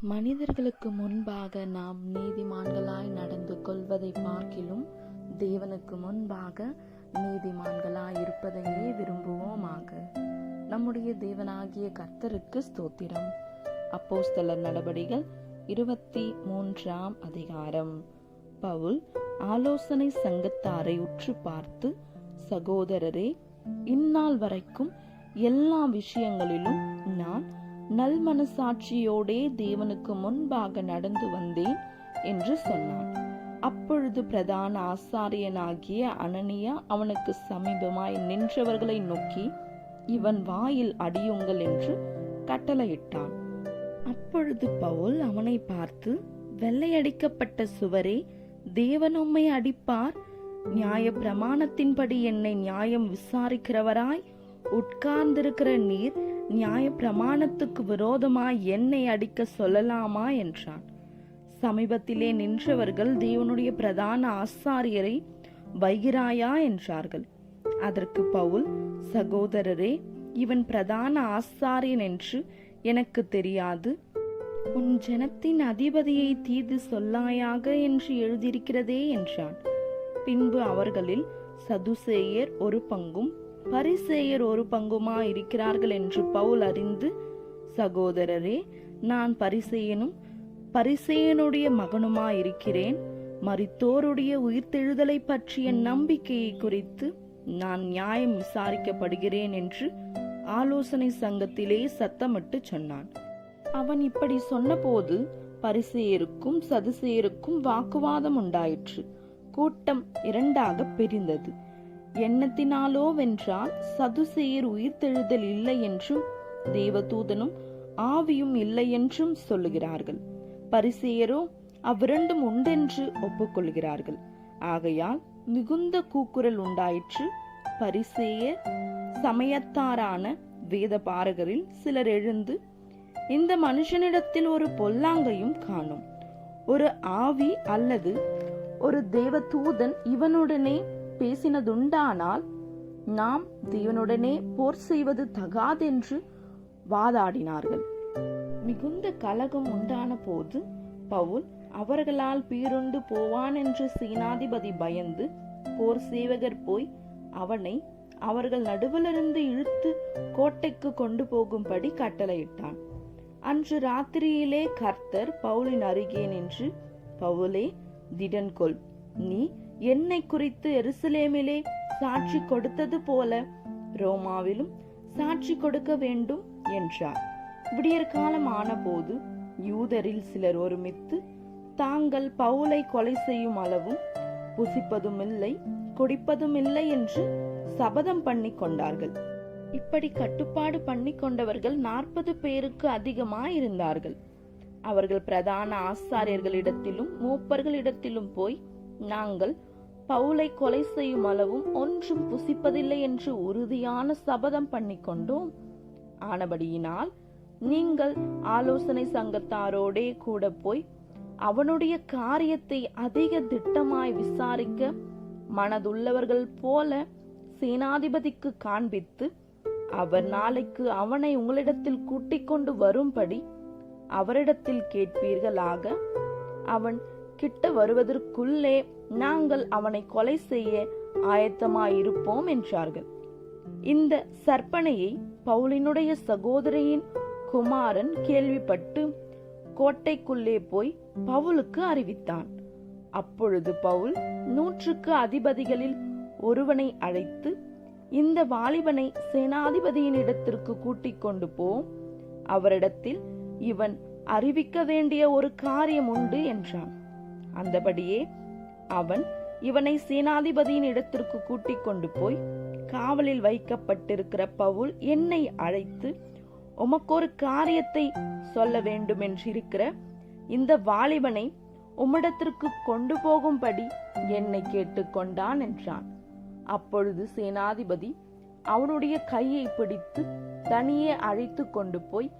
மனிதர்களுக்கு முன்பாக நாம் நீதிமான்களாய் நடந்து கொள்வதை பார்க்கிலும் தேவனுக்கு முன்பாக நீதிமான்களாய் இருப்பதையே விரும்புவோமாக. நம்முடைய தேவனாகிய கர்த்தருக்கு ஸ்தோத்திரம். அப்போஸ்தலர் நடபடிகள் 23ஆம் அதிகாரம். பவுல் ஆலோசனை சங்கத்தாரை உற்று பார்த்து, சகோதரரே, இந்நாள் வரைக்கும் எல்லா விஷயங்களிலும் நான் நல்மனசாட்சியோடே தேவனுக்கு முன்பாக நடந்து வந்தேன் என்று சொன்னான். அப்பொழுது பிரதான ஆசாரியனாகிய அனனியா அவனுக்கு சமீபமாய் நின்றவர்களை நோக்கி, இவன் வாயில் அடியுங்கள் என்று கட்டளையிட்டான். அப்பொழுது பவுல் அவனை பார்த்து, வெள்ளையடிக்கப்பட்ட சுவரே, தேவன் உம்மை அடிப்பார். நியாய பிரமாணத்தின்படி என்னை நியாயம் விசாரிக்கிறவராய் உட்கார்ந்திருக்கிற நீர் நியாய பிரமாணத்துக்கு விரோதமாய் என்னை அடிக்க சொல்லலாமா என்றான். சமீபத்திலே நின்றவர்கள் தேவனுடைய பிரதான ஆசாரியரை வைகிறாயா என்றார்கள். அதற்கு பவுல், சகோதரரே, இவன் பிரதான ஆசாரியன் என்று எனக்கு தெரியாது. உன் ஜனத்தின் அதிபதியை தீது சொல்லாயாக என்று எழுதியிருக்கிறதே என்றான். பின்பு அவர்களில் சதுசேயர் ஒரு பங்கும் பரிசேயர் ஒரு பங்குமா இருக்கிறார்கள் என்று பவுல் அறிந்து, சகோதரரே, நான் பரிசேயனும் பரிசேயனுடைய மகனுமாயிருக்கிறேன். மரித்தோருடைய உயிர்த்தெழுதலை பற்றிய நம்பிக்கையை குறித்து நான் நியாயம் விசாரிக்கப்படுகிறேன் என்று ஆலோசனை சங்கத்திலே சத்தமிட்டு சொன்னான். அவன் இப்படி சொன்னபோது பரிசேயருக்கும் சதுசேயருக்கும் வாக்குவாதம் உண்டாயிற்று. கூட்டம் இரண்டாக பிரிந்தது. எண்ணத்தினாலோ வென்றால் சதுசேயர் உயிர்த்தெழுதல் இல்லை என்றும் தேவதூதனும் ஆவியும் இல்லை என்றும் சொல்லுகிறார்கள். பரிசேயரோ அவ்விரண்டும் உண்டென்று ஒப்புக்கொள்கிறார்கள். ஆகையால் மிகுந்த கூக்குரல் உண்டாயிற்று. பரிசேயர் சமயத்தாரான வேத பாரகரில் சிலர் எழுந்து, இந்த மனுஷனிடத்தில் ஒரு பொல்லாங்கையும் காணும். ஒரு ஆவி அல்லது ஒரு தேவதூதன் இவனுடனே பேசினதுண்டானால் நாம் தேவனுடனே போர் செய்வது தகாதென்று வாதாடினார்கள். மிகுந்த கலகம் உண்டான போது பவுல் அவர்களால் பீருண்டு போவான் என்று சேனாதிபதி பயந்து போர் சேவகர் போய் அவனை அவர்கள் நடுவிலிருந்து இழுத்து கோட்டைக்கு கொண்டு போகும்படி கட்டளையிட்டான். அன்று ராத்திரியிலே கர்த்தர் பவுலின் அருகே நின்று, பவுலே, திடன் கொள், நீ என்னை குறித்து எருசலேமிலே சாட்சி கொடுத்தது போல ரோமாவிலும் சாட்சி கொடுக்க வேண்டும் என்றார். விடியற்காலம் ஆன போது யூதரில் சிலர் ஒருமித்து தாங்கள் பவுலை கொலை செய்யும் அளவும் புசிப்பதும் இல்லை குடிப்பதும் இல்லை என்று சபதம் பண்ணி கொண்டார்கள். இப்படி கட்டுப்பாடு பண்ணி கொண்டவர்கள் 40 பேருக்கு அதிகமாயிருந்தார்கள். அவர்கள் பிரதான ஆசாரியர்களிடத்திலும் மூப்பர்களிடத்திலும் போய், நாங்கள் பவுலை கொலை செய்யும் அளவும் ஒன்றும் புசிப்பதில்லை என்று உறுதியான சபதம் பண்ணி கொண்டோம். ஆனபடியினால் நீங்கள் ஆலோசனை சங்கத்தாரோடே கூட போய் அவனுடைய காரியத்தை அதிக திட்டமாய் விசாரிக்க மனதுள்ளவர்கள் போல சேனாதிபதிக்கு காண்பித்து, அவர் நாளைக்கு அவனை உங்களிடத்தில் கூட்டிக் கொண்டு வரும்படி அவரிடத்தில் கேட்பீர்களாக. அவன் கிட்ட வருவதற்குள்ளே நாங்கள் அவனை கொலை செய்ய ஆயத்தமாயிருப்போம் என்றார்கள். இந்த சற்பனையை பவுலினுடைய சகோதரியின் குமாரன் கேள்விப்பட்டு கோட்டைக்குள்ளே போய் பவுலுக்கு அறிவித்தான். அப்பொழுது பவுல் 100 அதிபதிகளில் ஒருவனை அழைத்து, இந்த வாலிபனை சேனாதிபதியின் இடத்திற்கு கூட்டிக் கொண்டு போ, அவரிடத்தில் இவன் அறிவிக்க வேண்டிய ஒரு காரியம் உண்டு என்றான். அந்தபடியே அவன் இவனை சேனாதிபதியின் இடத்திற்கு கூட்டிக் கொண்டு போய், காவலில் வைக்கப்பட்டிருக்கிற பவுல் என்னை அழைத்து, உமக்கொரு காரியத்தை சொல்ல வேண்டும் என்றிருக்கிற இந்த வாலிபனை உம்மிடத்திற்கு கொண்டு போகும்படி என்னை கேட்டுக்கொண்டான் என்றான். அப்பொழுது சேனாதிபதி அவனுடைய கையை பிடித்து தனியே அழைத்து கொண்டு போய்,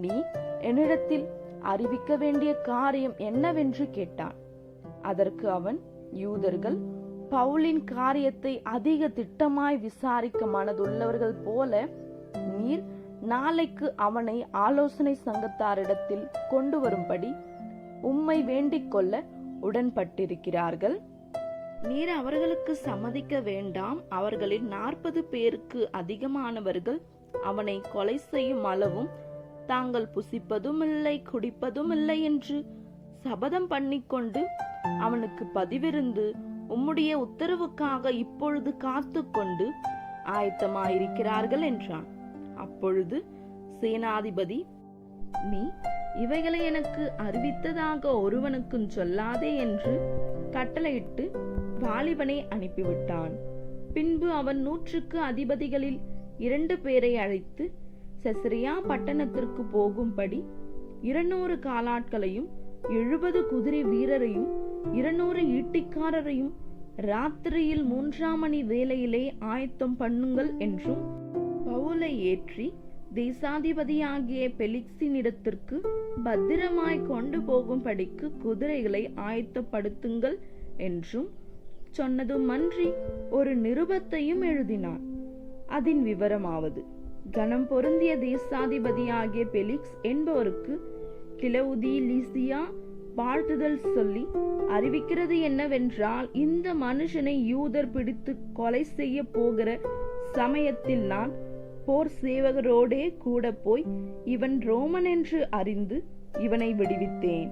நீ என்னிடத்தில் அறிவிக்க வேண்டிய காரியம் என்னவென்று கேட்டான். அதற்கு அவன், யூதர்கள் பவுலின் காரியத்தை அதிக திட்டமாய் விசாரிக்க மனதுள்ளவர்கள் போல நீர் நாளைக்கு அவனை ஆலோசனை சங்கத்தாரிடத்தில் கொண்டு வரும்படி உம்மை வேண்டிக் கொள்ள உடன்பட்டிருக்கிறார்கள். நீர் அவர்களுக்கு சம்மதிக்க வேண்டாம். அவர்களில் 40 பேருக்கு அதிகமானவர்கள் அவனை கொலை செய்யும் அளவும் தாங்கள் புசிப்பதும் இல்லை குடிப்பதும் இல்லை என்று சபதம் பண்ணிக்கொண்டு அவனுக்கு பதிவிருந்து உம்முடைய உத்தரவுக்காக இப்பொழுது காத்து கொண்டு ஆயத்தமாயிருக்கிறார்கள் என்றான். அப்பொழுது சேனாதிபதி, நீ இவைகளை எனக்கு அறிவித்ததாக ஒருவனுக்கும் சொல்லாதே என்று கட்டளையிட்டு வாலிபனை அனுப்பிவிட்டான். பின்பு அவன் 100க்கு அதிபதிகளில் 2 பேரை அழைத்து செசரியா பட்டணத்திற்கு போகும்படி 200 காலாட்களையும் 70 குதிரை வீரரையும் 200 ஈட்டிக்காரரையும் ராத்திரியில் 3ஆம் மணி வேளையிலே ஆயத்தம் பண்ணுங்கள் என்றும், பவுலை ஏற்றி தேசாதிபதியாகிய பெலிக்ஸினிடத்திற்கு பத்திரமாய் கொண்டு போகும்படிக்கு குதிரைகளை ஆயத்தப்படுத்துங்கள் என்றும் சொன்னதுமன்றி ஒரு நிருபத்தையும் எழுதினான். அதன் விவரமாவது, கனம் பொருந்திய தேசாதிபதியாகிய பெலிக்ஸ் என்பவருக்கு கிலவுதி லீசியா வாழ்த்துதல் சொல்லி அறிவிக்கிறது என்னவென்றால், இந்த மனுஷனை யூதர் பிடித்து கொலை செய்ய போகிற சமயத்தில் நான் போர் சேவகரோடே கூட போய் இவன் ரோமன் என்று அறிந்து இவனை விடுவித்தேன்.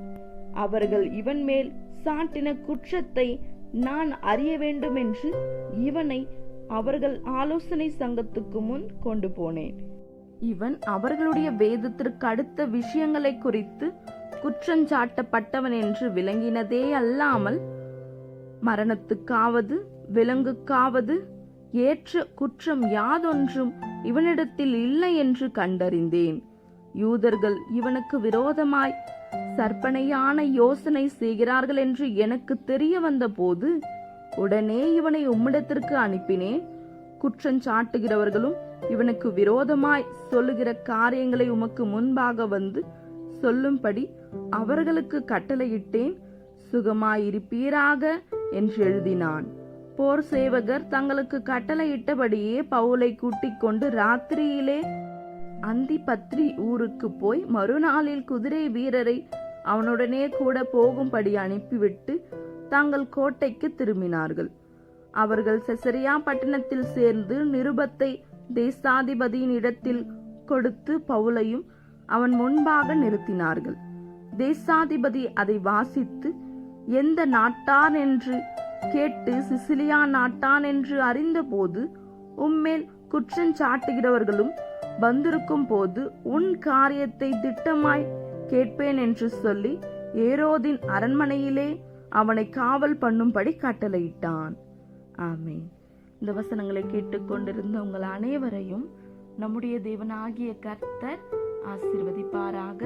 அவர்கள் இவன் மேல் சாட்டின குற்றத்தை நான் அறிய வேண்டும் என்று இவனை அவர்கள் ஆலோசனை சங்கத்துக்கு முன் கொண்டு போனேன். இவன் அவர்களுடைய வேதத்திற்கு அடுத்த விஷயங்களை குறித்து குற்றஞ்சாட்டப்பட்டவன் என்று விளங்கினதே அல்லாமல் மரணத்துக்காவது விலங்குக்காவது ஏற்ற குற்றம் யாதொன்றும் இவனிடத்தில் இல்லை என்று கண்டறிந்தேன். யூதர்கள் இவனுக்கு விரோதமாய் சற்பனையான யோசனை செய்கிறார்கள் என்று எனக்கு தெரிய வந்த போது உடனே இவனை உம்மிடத்திற்கு அனுப்பினேன். குற்றஞ்சாட்டுகிறவர்களும் இவனுக்கு விரோதமாய் சொல்லுகிற காரியங்களை உமக்கு முன்பாக வந்து சொல்லும்படி அவர்களுக்கு கட்டளையிட்டேன். சுகமாயிருப்பீராக என்று எழுதினான். போர் சேவகர் தங்களுக்கு கட்டளையிட்டபடியே பவுலை கூட்டிக் கொண்டு ராத்திரியிலே அந்திபத்ரி ஊருக்கு போய் மறுநாளில் குதிரை வீரரை அவனுடனே கூட போகும்படி அனுப்பிவிட்டு தாங்கள் கோட்டைக்கு திரும்பினார்கள். அவர்கள் செசரியா பட்டணத்தில் சேர்ந்து நிருபத்தை தேசாதிபதியின் இடத்தில் கொடுத்து பவுலையும் அவன் முன்பாக நிறுத்தினார்கள். தேசாதிபதி அதை வாசித்து, எந்த நாட்டான் என்று கேட்டு சிசிலியா நாட்டான் என்று அறிந்தபோது, உம்மேல் குற்றஞ்சாட்டுகிறவர்களும் வந்திருக்கும் போது உன் காரியத்தை திட்டமாய் கேட்பேன் என்று சொல்லி ஏரோதின் அரண்மனையிலே அவனை காவல் பண்ணும்படி கட்டளையிட்டான். ஆமென். இந்த வசனங்களை கேட்டுக்கொண்டிருந்த உங்கள் அனைவரையும் நம்முடைய தேவனாகிய கர்த்தர் ஆசீர்வதிப்பாராக.